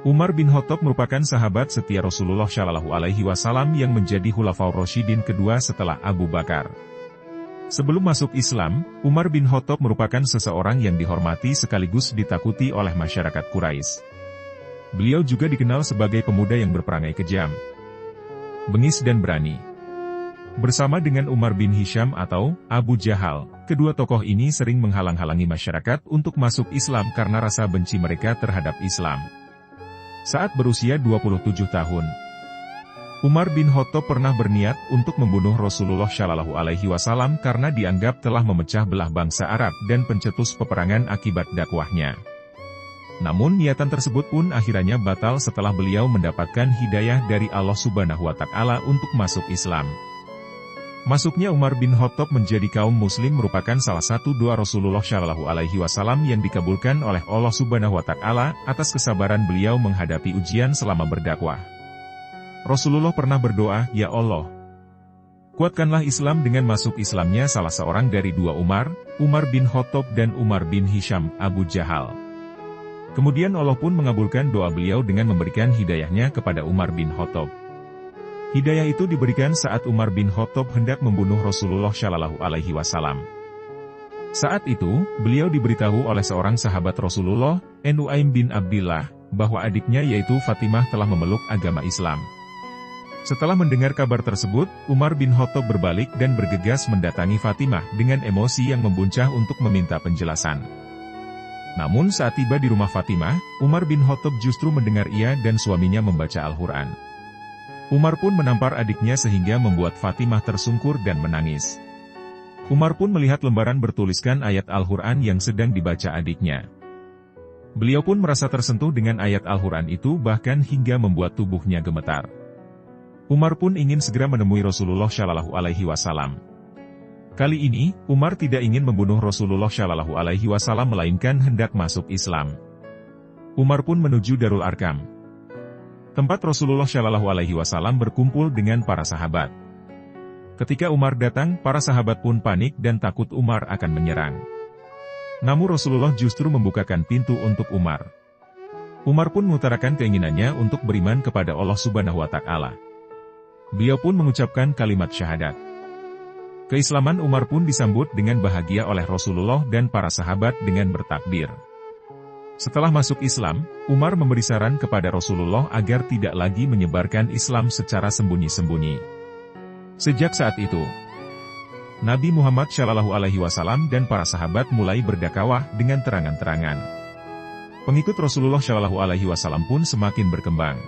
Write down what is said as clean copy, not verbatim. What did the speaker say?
Umar bin Khattab merupakan sahabat setia Rasulullah Shallallahu Alaihi Wasallam yang menjadi Khulafaur Rasyidin kedua setelah Abu Bakar. Sebelum masuk Islam, Umar bin Khattab merupakan seseorang yang dihormati sekaligus ditakuti oleh masyarakat Quraisy. Beliau juga dikenal sebagai pemuda yang berperangai kejam, bengis dan berani. Bersama dengan Umar bin Hisham atau Abu Jahal, kedua tokoh ini sering menghalang-halangi masyarakat untuk masuk Islam karena rasa benci mereka terhadap Islam. Saat berusia 27 tahun, Umar bin Khattab pernah berniat untuk membunuh Rasulullah Shallallahu Alaihi Wasallam karena dianggap telah memecah belah bangsa Arab dan pencetus peperangan akibat dakwahnya. Namun niatan tersebut pun akhirnya batal setelah beliau mendapatkan hidayah dari Allah Subhanahu wa Ta'ala untuk masuk Islam. Masuknya Umar bin Khattab menjadi kaum muslim merupakan salah satu doa Rasulullah Shallallahu Alaihi Wasallam yang dikabulkan oleh Allah Subhanahu wa Ta'ala atas kesabaran beliau menghadapi ujian selama berdakwah. Rasulullah pernah berdoa, "Ya Allah, kuatkanlah Islam." Dengan masuk Islamnya salah seorang dari dua Umar, Umar bin Khattab dan Umar bin Hisham, Abu Jahal. Kemudian Allah pun mengabulkan doa beliau dengan memberikan hidayahnya kepada Umar bin Khattab. Hidayah itu diberikan saat Umar bin Khattab hendak membunuh Rasulullah Shallallahu Alaihi Wasallam. Saat itu, beliau diberitahu oleh seorang sahabat Rasulullah, Nuaim bin Abdillah, bahwa adiknya yaitu Fatimah telah memeluk agama Islam. Setelah mendengar kabar tersebut, Umar bin Khattab berbalik dan bergegas mendatangi Fatimah dengan emosi yang membuncah untuk meminta penjelasan. Namun saat tiba di rumah Fatimah, Umar bin Khattab justru mendengar ia dan suaminya membaca Al-Quran. Umar pun menampar adiknya sehingga membuat Fatimah tersungkur dan menangis. Umar pun melihat lembaran bertuliskan ayat Al-Quran yang sedang dibaca adiknya. Beliau pun merasa tersentuh dengan ayat Al-Quran itu bahkan hingga membuat tubuhnya gemetar. Umar pun ingin segera menemui Rasulullah Shallallahu Alaihi Wasallam. Kali ini, Umar tidak ingin membunuh Rasulullah Shallallahu Alaihi Wasallam melainkan hendak masuk Islam. Umar pun menuju Darul Arkam, tempat Rasulullah Shallallahu Alaihi Wasallam berkumpul dengan para sahabat. Ketika Umar datang, para sahabat pun panik dan takut Umar akan menyerang. Namun Rasulullah justru membukakan pintu untuk Umar. Umar pun mengutarakan keinginannya untuk beriman kepada Allah Subhanahu wa Ta'ala. Beliau pun mengucapkan kalimat syahadat. Keislaman Umar pun disambut dengan bahagia oleh Rasulullah dan para sahabat dengan bertakbir. Setelah masuk Islam, Umar memberi saran kepada Rasulullah agar tidak lagi menyebarkan Islam secara sembunyi-sembunyi. Sejak saat itu, Nabi Muhammad Shallallahu Alaihi Wasallam dan para sahabat mulai berdakwah dengan terangan-terangan. Pengikut Rasulullah Shallallahu Alaihi Wasallam pun semakin berkembang.